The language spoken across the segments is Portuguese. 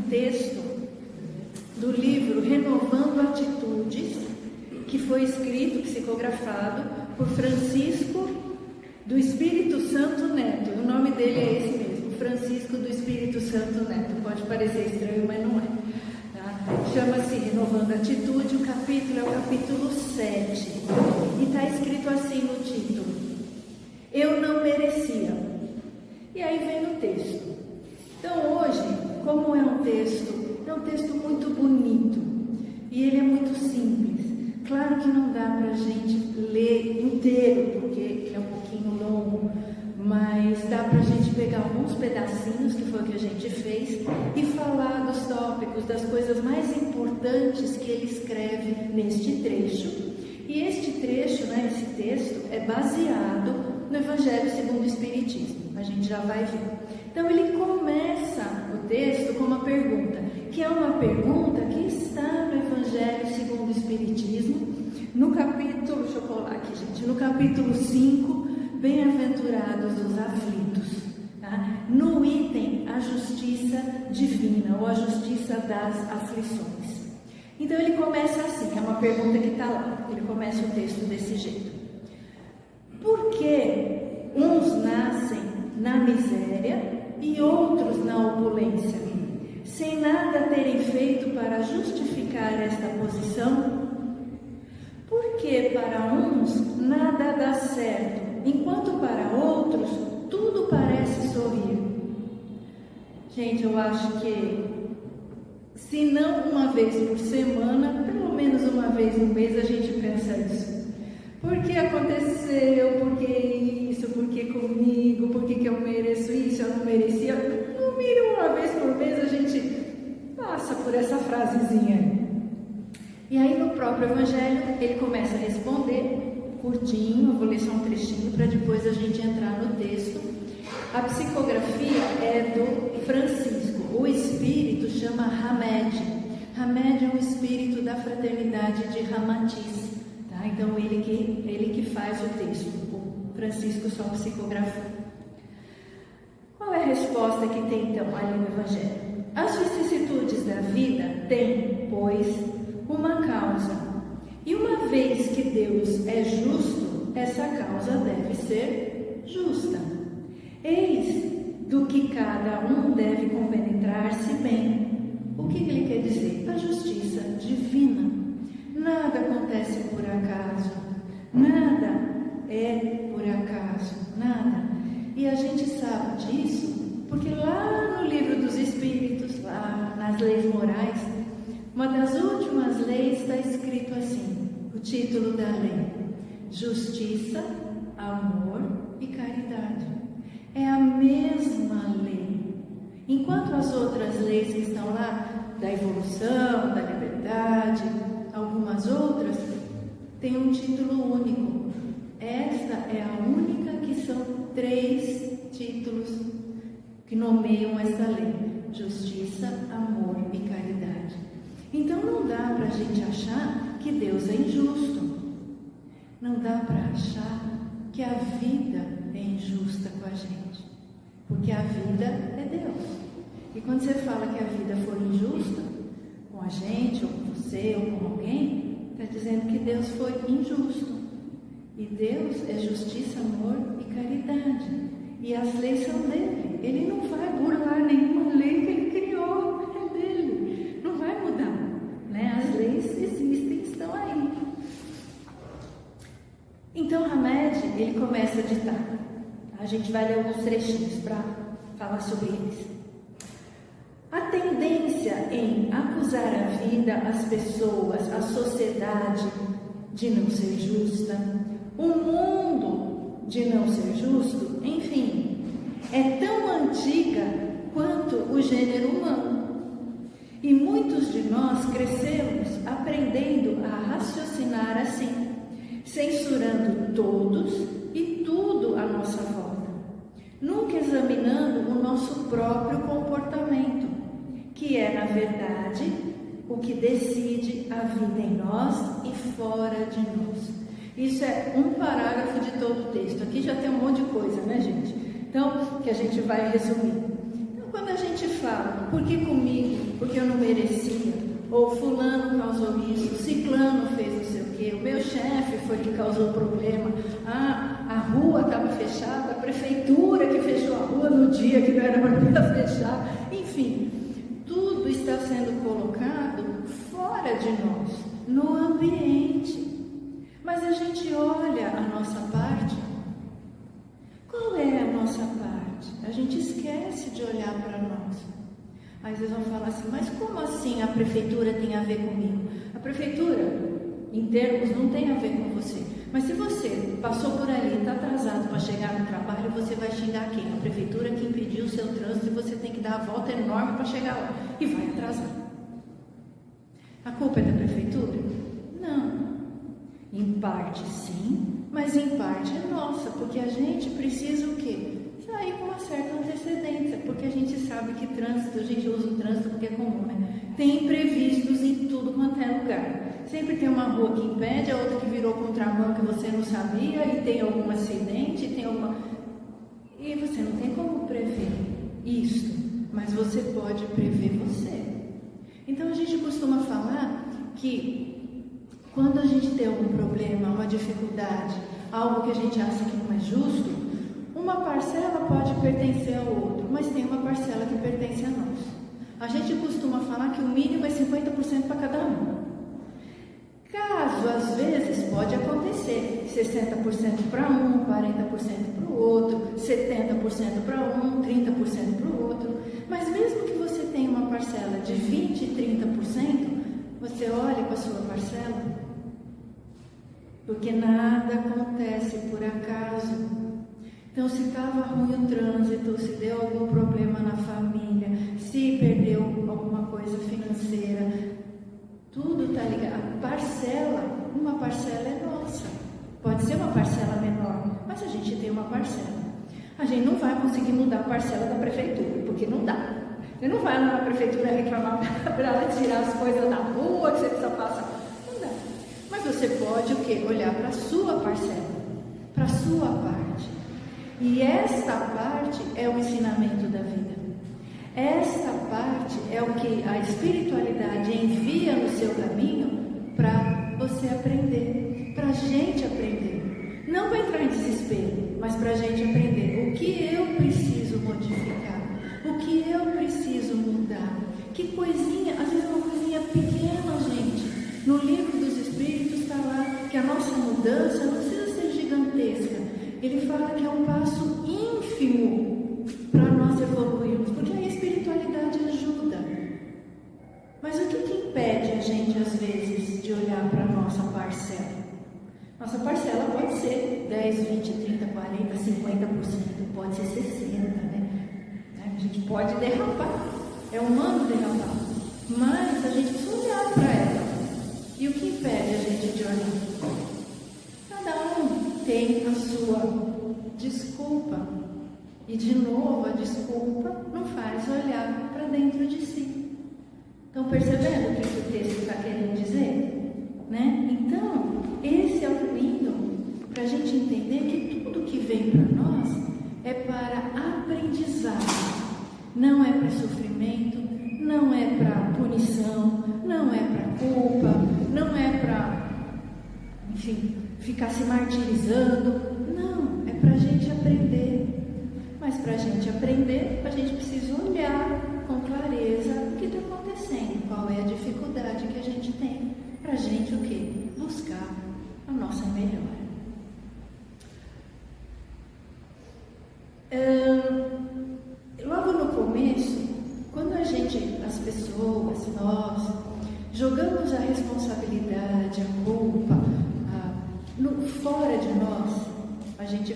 texto do livro Renovando Atitudes, que foi escrito, psicografado, por Francisco do Espírito Santo Neto. O nome dele é esse mesmo, Francisco do Espírito Santo Neto. Pode parecer estranho, mas não é. Tá? Chama-se Renovando Atitude, o capítulo é o capítulo 7. E está escrito assim no título: Eu não merecia. E aí vem o texto. Então hoje, como é um texto muito bonito, e ele é muito simples. Claro que não dá para a gente ler inteiro, porque ele é um pouquinho longo, mas dá para a gente pegar alguns pedacinhos, que foi o que a gente fez, e falar dos tópicos, das coisas mais importantes que ele escreve neste trecho. E este trecho, esse texto, é baseado no Evangelho segundo o Espiritismo. A gente já vai ver. Então ele começa o texto com uma pergunta, que é uma pergunta que está no Evangelho segundo o Espiritismo, no capítulo, deixa eu colar aqui, gente, no capítulo 5, Bem-aventurados os aflitos, tá? No item, a justiça divina, ou a justiça das aflições. Então ele começa assim, é uma pergunta que está lá, ele começa o texto desse jeito. Por que uns nascem na miséria e outros na opulência, sem nada terem feito para justificar esta posição? Porque para uns nada dá certo, enquanto para outros tudo parece sorrir. Gente, eu acho que, se não uma vez por semana, pelo menos uma vez no mês a gente pensa isso. Por que aconteceu? Por que isso? Por que comigo? Por que eu mereço isso? Eu não merecia? No mínimo uma vez por mês a gente passa por essa frasezinha. E aí no próprio Evangelho ele começa a responder, curtinho, eu vou ler só um trechinho para depois a gente entrar no texto. A psicografia é do Francisco, o espírito chama Hamed. Hamed é um espírito da fraternidade de Ramatiz. Tá? Então ele que faz o texto, o Francisco só psicografou. Qual é a resposta que tem então ali no Evangelho? As vicissitudes da vida têm, pois, uma causa, e uma vez que Deus é justo, essa causa deve ser justa. Eis do que cada um deve compenetrar-se bem. O que ele quer dizer? A justiça divina. Nada acontece por acaso, nada é por acaso, nada. E a gente sabe disso porque lá no livro dos Espíritos, lá nas leis morais, uma das últimas leis está escrito assim, o título da lei: Justiça, Amor e Caridade. É a mesma lei. Enquanto as outras leis que estão lá, da evolução, da liberdade, algumas outras, têm um título único. Esta é a única que são 3 títulos que nomeiam essa lei: Justiça, Amor e Caridade. Então não dá para a gente achar que Deus é injusto. Não dá para achar que a vida é injusta com a gente. Porque a vida é Deus. E quando você fala que a vida for injusta com a gente, ou com você, ou com alguém, está dizendo que Deus foi injusto. E Deus é justiça, amor e caridade. E as leis são dele. Ele não vai burlar nenhuma lei que ele criou. É dele. Não vai mudar. As leis existem, estão aí. Então Hamed, ele começa a ditar. A gente vai ler alguns trechinhos para falar sobre eles. A tendência em acusar a vida, as pessoas, a sociedade de não ser justa, o mundo de não ser justo, enfim, é tão antiga quanto o gênero humano. E muitos de nós crescemos aprendendo a raciocinar assim, censurando todos e tudo à nossa volta, nunca examinando o nosso próprio comportamento, que é, na verdade, o que decide a vida em nós e fora de nós. Isso é um parágrafo de todo o texto. Aqui já tem um monte de coisa, né, gente? Então, que a gente vai resumir. Então, quando a gente falam, por que comigo? Porque eu não merecia. Ou fulano causou isso, ciclano fez não sei o quê, o meu chefe foi que causou o problema, a rua estava fechada, a prefeitura que fechou a rua no dia que não era para fechar. Enfim, tudo está sendo colocado fora de nós, no ambiente. Mas a gente olha a nossa parte. Qual é a nossa parte? A gente esquece de olhar para nós. Aí vocês vão falar assim, mas como assim a prefeitura tem a ver comigo? A prefeitura, em termos, não tem a ver com você. Mas se você passou por ali, está atrasado para chegar no trabalho, você vai xingar quem? A prefeitura que impediu o seu trânsito e você tem que dar a volta enorme para chegar lá. E vai atrasar. A culpa é da prefeitura? Não. Em parte sim, mas em parte é nossa, porque a gente precisa o quê? Sair com uma certa antecedência, porque a gente sabe que trânsito, a gente usa o trânsito porque é comum, né? Tem imprevistos em tudo quanto é lugar. Sempre tem uma rua que impede, a outra que virou contramão que você não sabia, e tem algum acidente, e você não tem como prever isso, mas você pode prever você. Então a gente costuma falar que quando a gente tem algum problema, uma dificuldade, algo que a gente acha que não é justo, uma parcela pode pertencer ao outro, mas tem uma parcela que pertence a nós. A gente costuma falar que o mínimo é 50% para cada um. Caso, às vezes, pode acontecer 60% para um, 40% para o outro, 70% para um, 30% para o outro. Mas mesmo que você tenha uma parcela de 20%, 30%, você olha para a sua parcela, porque nada acontece por acaso. Então, se estava ruim o trânsito, se deu algum problema na família, se perdeu alguma coisa financeira, tudo está ligado. Uma parcela é nossa. Pode ser uma parcela menor, mas a gente tem uma parcela. A gente não vai conseguir mudar a parcela da prefeitura, porque não dá. Você não vai lá na prefeitura reclamar para ela tirar as coisas da rua, que você precisa passar. Não dá. Mas você pode o quê? Olhar para a sua parcela, para a sua parte. E esta parte é o ensinamento da vida. Esta parte é o que a espiritualidade envia no seu caminho para você aprender, para a gente aprender. Não para entrar em desespero, mas para a gente aprender o que eu preciso modificar, o que eu preciso mudar. Que coisinha, às vezes é uma coisinha pequena, gente. No livro dos Espíritos está lá que a nossa mudança não precisa ser gigantesca. Ele fala que é um passo ínfimo para nós evoluirmos, porque a espiritualidade ajuda. Mas o que impede a gente, às vezes, de olhar para a nossa parcela? Nossa parcela pode ser 10, 20, 30, 40, 50%, pode ser 60%, né? A gente pode derrapar, é humano derrapar, mas a gente precisa olhar para ela. E o que impede a gente de olhar? Cada um tem a sua desculpa. E de novo, a desculpa não faz olhar para dentro de si. Estão percebendo o que o texto está querendo dizer? Né? Então, esse é o caminho para a gente entender que tudo que vem para nós é para aprendizado. Não é para sofrimento, não é para punição, não é para culpa, não é para, enfim, ficar se martirizando. Não, é para a gente aprender. Mas para a gente aprender, a gente precisa olhar com clareza o que está acontecendo, qual é a dificuldade que a gente tem, para a gente o quê? Buscar a nossa melhora. Logo no começo, quando as pessoas, nós, jogamos a responsabilidade, a culpa, fora de nós, a gente,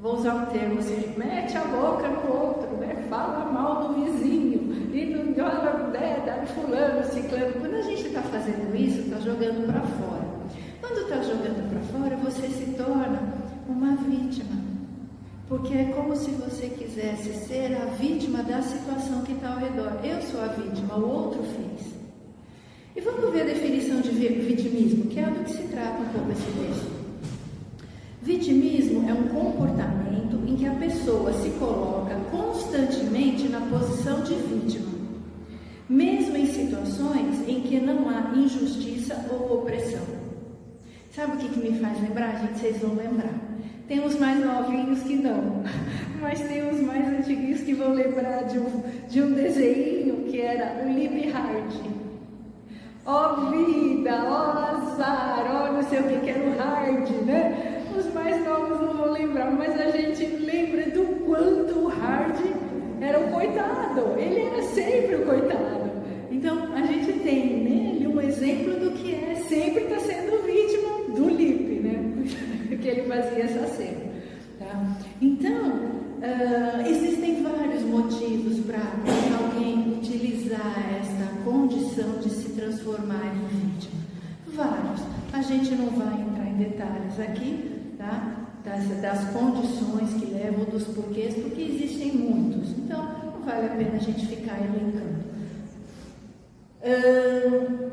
vou usar um termo assim, mete a boca no outro, né? Fala mal do vizinho, e não olha, né? Dá fulano, ciclano. Quando a gente está fazendo isso, está jogando para fora. Quando está jogando para fora, você se torna uma vítima. Porque é como se você quisesse ser a vítima da situação que está ao redor. Eu sou a vítima, o outro fez. E vamos ver a definição de vitimismo, que é do que se trata um pouco esse texto. Vitimismo é um comportamento em que a pessoa se coloca constantemente na na posição de vítima, mesmo em situações em que não há injustiça ou opressão. Sabe o que me faz lembrar, gente? Vocês vão lembrar. Tem os mais novinhos que não, mas tem os mais antiguinhos que vão lembrar de um desenho que era o Lip Hard. Ó vida, ó azar, ó não sei o que era o hard, né? Os mais novos não vão lembrar, mas a gente lembra do quanto o hard era o coitado. Ele era sempre o coitado. Então, a gente tem nele um exemplo do que é sempre estar sendo vítima do Lip, né? Que ele fazia essa cena. Tá? Então, existem vários motivos para alguém utilizar essa condição de se transformar em vítima. Vários. A gente não vai entrar em detalhes aqui, tá? Das condições que levam, dos porquês, porque existem muitos. Então, não vale a pena a gente ficar elencando.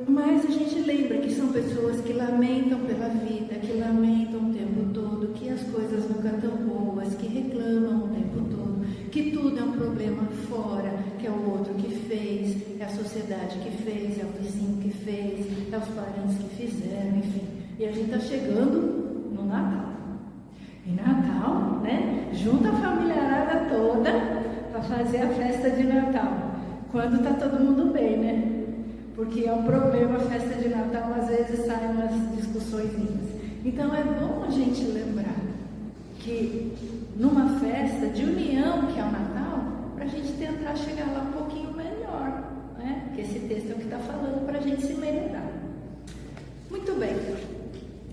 Mas a gente lembra que são pessoas que lamentam pela vida, que lamentam o tempo todo, que as coisas nunca estão boas, que reclamam o tempo todo, que tudo é um problema fora, que é o outro que fez, é a sociedade que fez, é o vizinho que fez, é os parentes que fizeram, enfim. E a gente está chegando no Natal. E Natal, né? Junta a familiarada toda para fazer a festa de Natal. Quando está todo mundo bem, né? Porque é um problema a festa de Natal, às vezes saem umas discussõezinhas. Então é bom a gente lembrar que numa festa de união, que é o Natal, para a gente tentar chegar lá um pouquinho melhor, né? Que esse texto é o que está falando para a gente se melhorar. Muito bem,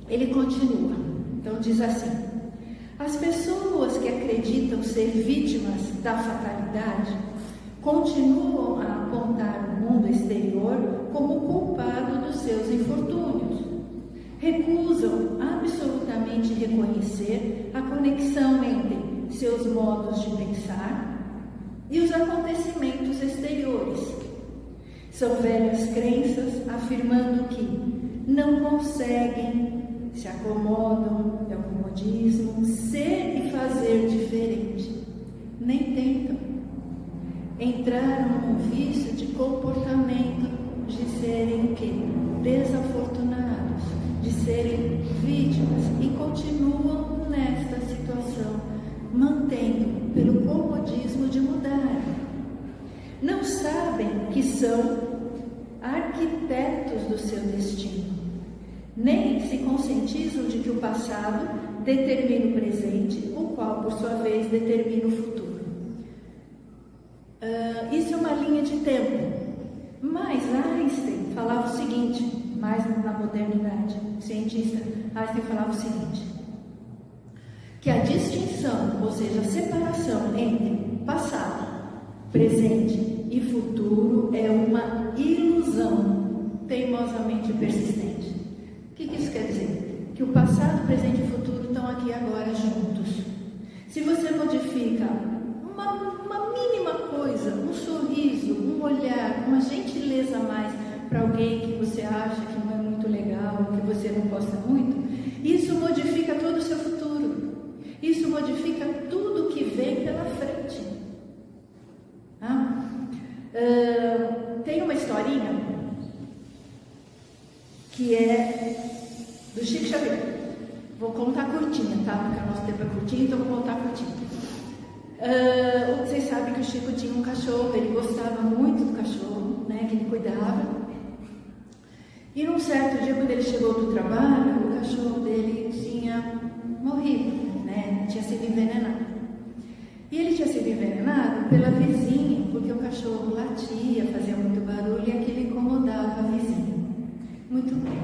ele continua. Então diz assim: as pessoas que acreditam ser vítimas da fatalidade continuam a apontar o mundo exterior como culpado dos seus infortúnios. Recusam absolutamente reconhecer a conexão entre seus modos de pensar e os acontecimentos exteriores. São velhas crenças afirmando que não conseguem, se acomodam, é o comodismo, ser e fazer diferente. Nem tentam. Entraram num vício de comportamento de serem o quê? Desafortunados, de serem vítimas e continuam nesta situação, mantendo pelo comodismo de mudar. Não sabem que são arquitetos do seu destino, nem se conscientizam de que o passado determina o presente, o qual, por sua vez, determina o futuro. Isso é uma linha de tempo. Mas Einstein falava o seguinte, mais na modernidade, cientista, Einstein falava o seguinte, que a distinção, ou seja, a separação entre passado, presente e futuro é uma ilusão teimosamente persistente. O que isso quer dizer? Que o passado, presente e futuro estão aqui agora juntos. Se você modifica uma mínima coisa, um sorriso, um olhar, uma gentileza a mais para alguém que você acha que não é muito legal, que você não gosta muito, isso modifica todo o seu futuro. Isso modifica tudo que vem pela frente. Tem uma historinha que é do Chico Xavier. Vou contar curtinha, tá? Porque o nosso tempo é curtinho, então vou contar curtinho. Vocês sabem que o Chico tinha um cachorro, ele gostava muito do cachorro, né? Que ele cuidava. E num certo dia, quando ele chegou do trabalho, o cachorro dele tinha morrido, né? Tinha sido envenenado. E ele tinha sido envenenado pela vizinha, porque o cachorro latia, fazia muito barulho e aquilo incomodava a vizinha. Muito bem.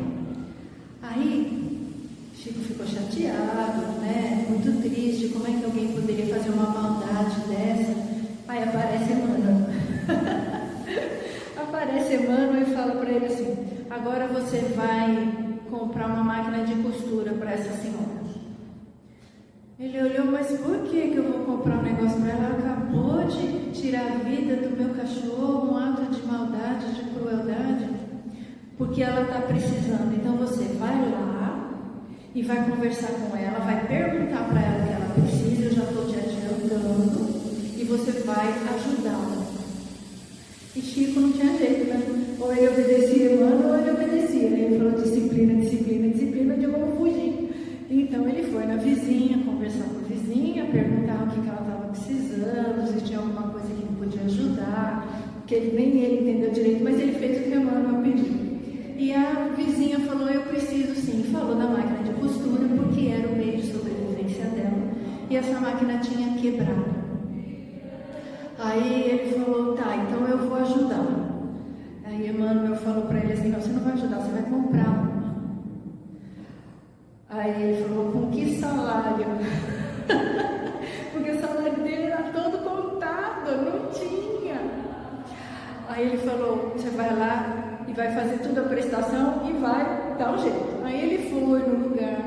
Aí, Chico ficou chateado, né? Muito triste. Como é que alguém poderia fazer uma maldade dessa? Aí aparece Emmanuel. Aparece Emmanuel e fala para ele assim: agora você vai comprar uma máquina de costura para essa senhora. Ele olhou, mas por que eu vou comprar um negócio para ela? Ela acabou de tirar a vida do meu cachorro, um ato de maldade, de crueldade, porque ela está precisando. Então você vai lá e vai conversar com ela, vai perguntar para ela o que ela precisa, eu já estou te adiantando, e você vai ajudá-la. E Chico não tinha jeito, né? Ou ele obedecia Emmanuel ou ele obedecia. Ele falou disciplina, disciplina, disciplina, de como fugir. Então ele foi na vizinha, conversar com a vizinha, perguntar o que ela estava precisando, se tinha alguma coisa que ele podia ajudar, que nem ele entendeu direito, mas ele fez o que Emmanuel pediu. E a vizinha falou, eu preciso sim. Falou da máquina de costura, porque era o meio de sobrevivência dela. E essa máquina tinha quebrado. Aí ele falou, tá, então eu vou ajudar. Aí Emmanuel falou para ele assim, não, você não vai ajudar, você vai comprar uma. Aí ele falou, com que salário? Porque o salário dele era todo contado, não tinha. Aí ele falou, você vai lá e vai fazer tudo a prestação e vai dar um jeito. Aí ele foi no lugar,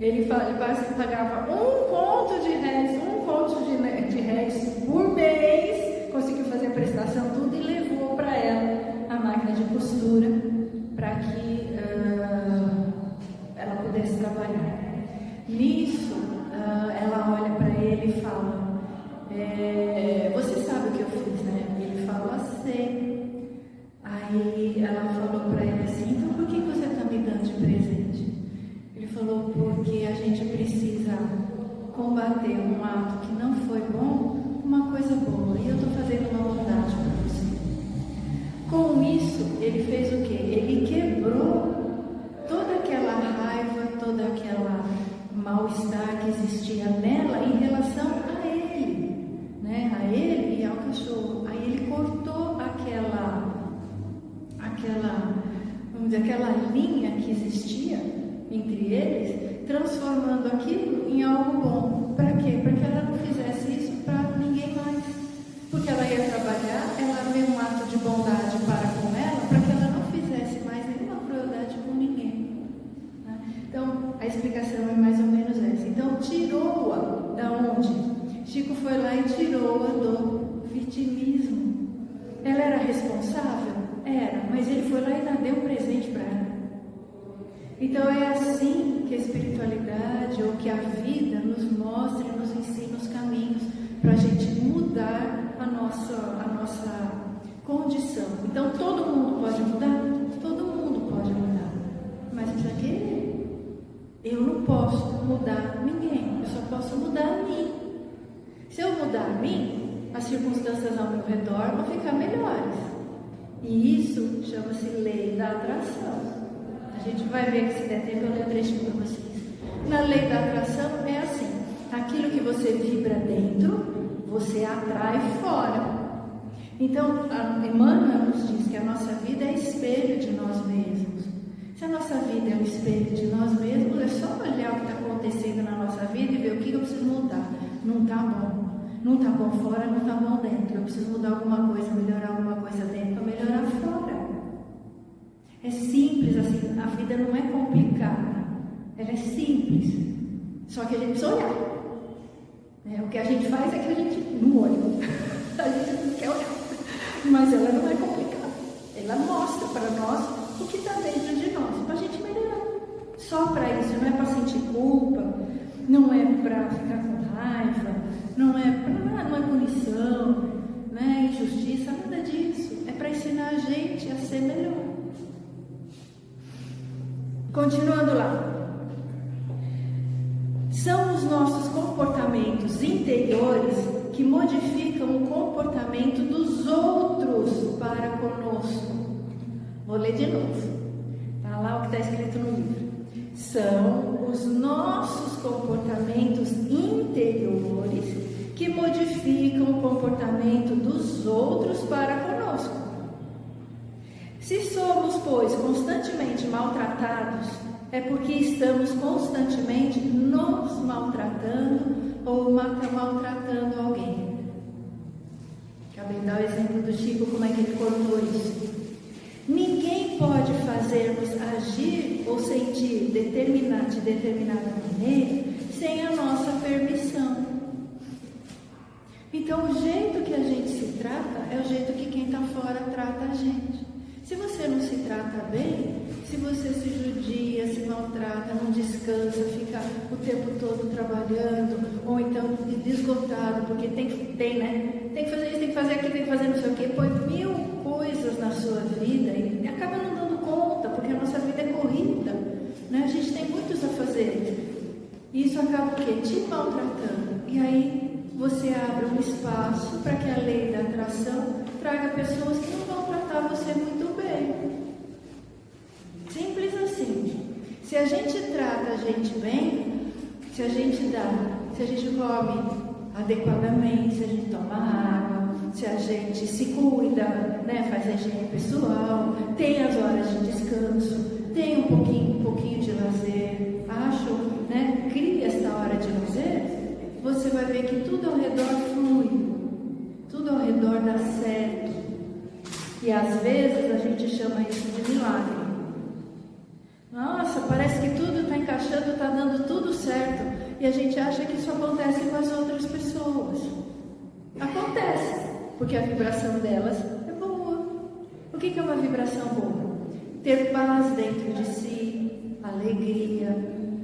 ele pagava um conto de réis por mês, conseguiu fazer a prestação tudo e levou para ela a máquina de costura para que ela pudesse trabalhar. Nisso, ela olha para ele e fala, você sabe o que eu fiz, né? E ele fala, sei. Aí ela falou para ele assim, então por que você está me dando de presente? Ele falou, porque a gente precisa combater um ato que não foi bom, uma coisa boa, e eu estou fazendo uma bondade para você. Com isso, ele fez o quê? Ele quebrou toda aquela raiva, toda aquela mal-estar que existia nela em relação a ele, né? A ele e ao cachorro. Aí ele cortou vamos dizer, aquela linha que existia entre eles, transformando aquilo em algo bom. Para quê? Para que ela não fizesse isso para ninguém mais. Porque ela ia trabalhar, ela vê um ato de bondade para com ela, para que ela não fizesse mais nenhuma crueldade com ninguém. Né? Então, a explicação é mais ou menos essa. Então, tirou-a da onde? Chico foi lá e tirou-a do vitimismo. Ela era responsável? Era, mas ele foi lá e ainda deu um presente para ela. Então é assim que a espiritualidade ou que a vida nos mostra e nos ensina os caminhos para a gente mudar a nossa condição. Então todo mundo pode mudar? Todo mundo pode mudar. Mas precisa querer. Eu não posso mudar ninguém, eu só posso mudar a mim. Se eu mudar a mim, as circunstâncias ao meu redor vão ficar melhores. E isso chama-se lei da atração. A gente vai ver que se der tempo eu leio um trechinho para vocês. Na lei da atração é assim: aquilo que você vibra dentro, você atrai fora. Então, Emmanuel nos diz que a nossa vida é espelho de nós mesmos. Se a nossa vida é um espelho de nós mesmos, é só olhar o que está acontecendo na nossa vida e ver o que eu preciso mudar. Não está bom. Não está bom fora, não está bom dentro. Eu preciso mudar alguma coisa, melhorar alguma coisa dentro para melhorar fora. É simples assim, a vida não é complicada. Ela é simples. Só que a gente precisa olhar. O que a gente faz é que a gente não olha. A gente não quer olhar. Mas ela não é complicada. Ela mostra para nós o que está dentro de nós, para a gente melhorar. Só para isso, não é para sentir culpa, não é para ficar com raiva, não é punição, não é injustiça, nada disso. É para ensinar a gente a ser melhor. Continuando lá. São os nossos comportamentos interiores que modificam o comportamento dos outros para conosco. Vou ler de novo. Está lá o que está escrito no livro. São os nossos comportamentos interiores que modificam o comportamento dos outros para conosco. Se somos, pois, constantemente maltratados, é porque estamos constantemente nos maltratando ou maltratando alguém. Acabei de dar o exemplo do Chico, como é que ele cortou isso. Ninguém pode fazer-nos agir ou sentir de determinada maneira sem a nossa permissão. Então, o jeito que a gente se trata é o jeito que quem está fora trata a gente. Se você não se trata bem, se você se judia, se maltrata, não descansa, fica o tempo todo trabalhando, ou então esgotado, porque tem que fazer isso, tem que fazer aquilo, tem que fazer não sei o quê, põe 1000 coisas na sua vida e acaba não dando conta, porque a nossa vida é corrida, né? A gente tem muitos afazeres. E isso acaba o quê? Te maltratando. E aí você abre um espaço para que a lei da atração traga pessoas que não vão tratar você muito bem. Simples assim. Se a gente trata a gente bem, se a gente come adequadamente, se a gente toma água, se a gente se cuida, né, faz a higiene pessoal, tem as horas de descanso, tem um pouquinho de lazer, né, cria esta hora de lazer, você vai ver que tudo ao redor flui, tudo ao redor dá certo. E às vezes a gente chama isso de milagre. Nossa, parece que tudo está encaixando, está dando tudo certo. E a gente acha que isso acontece com as outras pessoas. Acontece, porque a vibração delas é boa. O que é uma vibração boa? Ter paz dentro de si, alegria,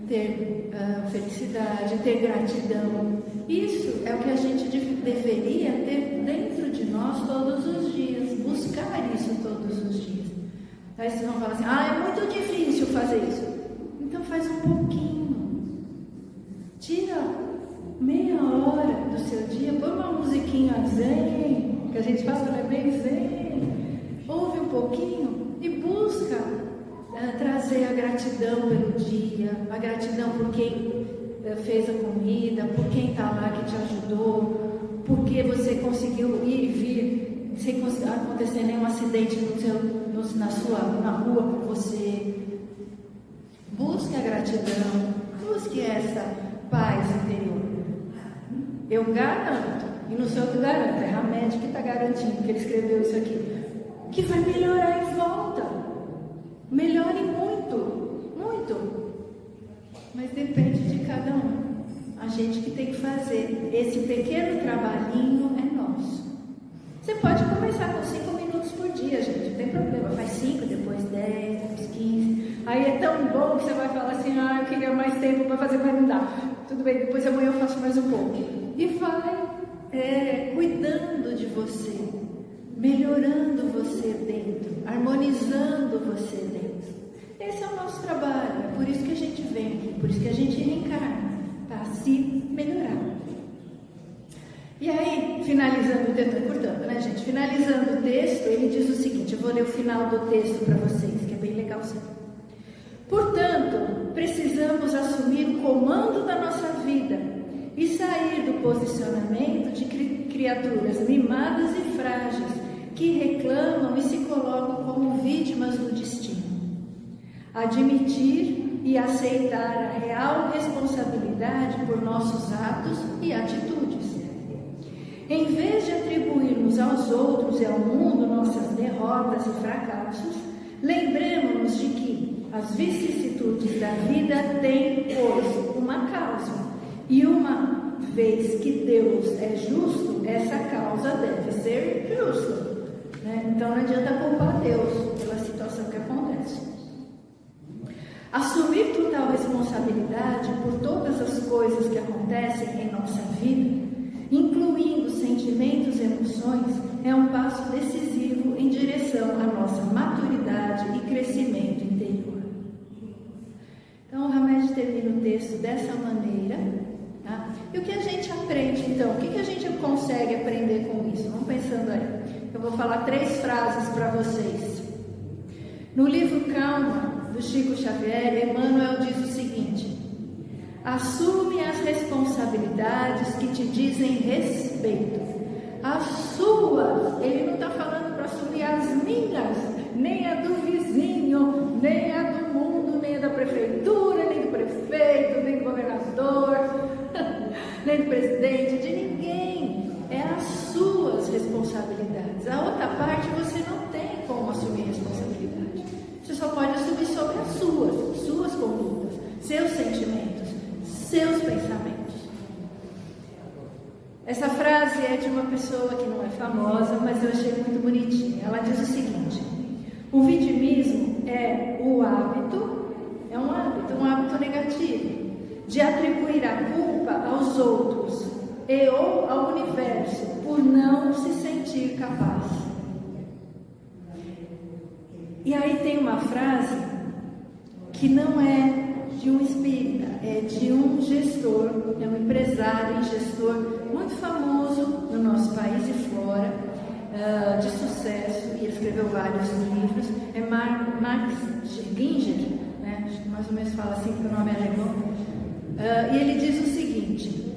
ter felicidade, ter gratidão. Isso é o que a gente deveria ter dentro de nós todos os dias, buscar isso todos os dias. Aí vocês vão falar assim, é muito difícil fazer isso. Então faz um pouquinho. Tira meia hora do seu dia, põe uma musiquinha zen, que a gente fala, é bem zen. Ouve um pouquinho e busca trazer a gratidão pelo dia, a gratidão por quem fez a comida, por quem está lá que te ajudou, porque você conseguiu ir e vir sem acontecer nenhum acidente na rua com você. Busque a gratidão, busque essa paz interior. Eu garanto, e não sou eu que garanto, é Hamed que está garantindo, que ele escreveu isso aqui, que vai melhorar em volta. Melhore muito, muito. Mas depende de cada um. A gente que tem que fazer. Esse pequeno trabalhinho é nosso. Você pode começar com 5 minutos por dia, gente, não tem problema. Faz 5, depois 10, depois 15. Aí é tão bom que você vai falar assim, eu queria mais tempo para fazer, mas não dá. Tudo bem, depois amanhã eu faço mais um pouco. E vai cuidando de você, melhorando você dentro, harmonizando você dentro. Esse é o nosso trabalho, é por isso que a gente vem aqui, por isso que a gente reencarna, para se melhorar. E aí, finalizando o texto, cortando, né, gente? Finalizando o texto, ele diz o seguinte, eu vou ler o final do texto para vocês, que é bem legal sim. Portanto, precisamos assumir o comando da nossa vida e sair do posicionamento de criaturas mimadas e frágeis que reclamam e se colocam como vítimas do destino. Admitir e aceitar a real responsabilidade por nossos atos e atitudes. Em vez de atribuirmos aos outros e ao mundo nossas derrotas e fracassos, lembremos-nos de que as vicissitudes da vida têm, pois, uma causa. E uma vez que Deus é justo, essa causa deve ser justa. Né? Então não adianta culpar Deus pela situação que acontece. Assumir total responsabilidade por todas as coisas que acontecem em nossa vida, incluindo sentimentos e emoções, é um passo decisivo em direção à nossa maturidade e crescimento interior. Então o Hamed termina o texto dessa maneira. Tá? E o que a gente aprende então? O que a gente consegue aprender com isso? Vamos pensando aí. Eu vou falar 3 frases para vocês. No livro Calma, do Chico Xavier, Emmanuel diz o seguinte: assume as responsabilidades que te dizem respeito. As suas, ele não está falando para assumir as minhas, nem a do vizinho, nem a do mundo, nem a da prefeitura, nem do prefeito, nem do governador, nem do presidente, de ninguém. É as suas responsabilidades. A outra parte você não tem como assumir responsabilidade. Você só pode assumir sobre as suas condutas, seus sentimentos, seus pensamentos. Essa frase é de uma pessoa que não é famosa, mas eu achei muito bonitinha. Ela diz o seguinte: O vitimismo é um hábito negativo, de atribuir a culpa aos outros e ou ao universo por não se sentir capaz. E aí tem uma frase que não é de um espírita, é de um gestor, é um empresário e gestor muito famoso no nosso país e fora, de sucesso, e ele escreveu vários livros, é Max Ginger, né? Acho que mais ou menos fala assim, porque o nome é alemão, e ele diz o seguinte: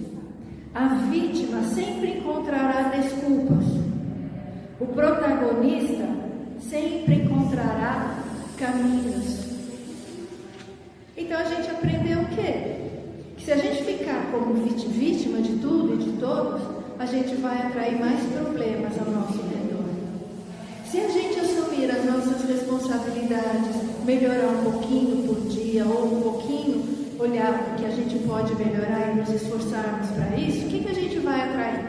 a vítima sempre encontrará desculpas, o protagonista sempre encontrará caminhos. Então a gente aprendeu o quê? Que se a gente ficar como vítima de tudo e de todos, a gente vai atrair mais problemas ao nosso redor. Se a gente assumir as nossas responsabilidades, melhorar um pouquinho por dia ou um pouquinho olhar o que a gente pode melhorar e nos esforçarmos para isso, o que a gente vai atrair?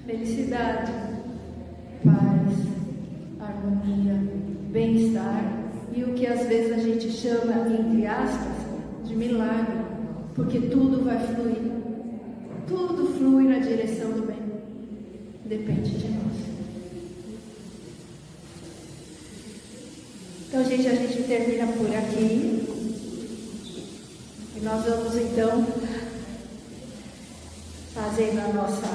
Felicidade, paz, harmonia, bem-estar e o que às vezes a gente chama, entre aspas, de milagre, porque tudo vai fluir. Tudo flui na direção do bem. Depende de nós. Então, gente, a gente termina por aqui. E nós vamos, então, fazendo a nossa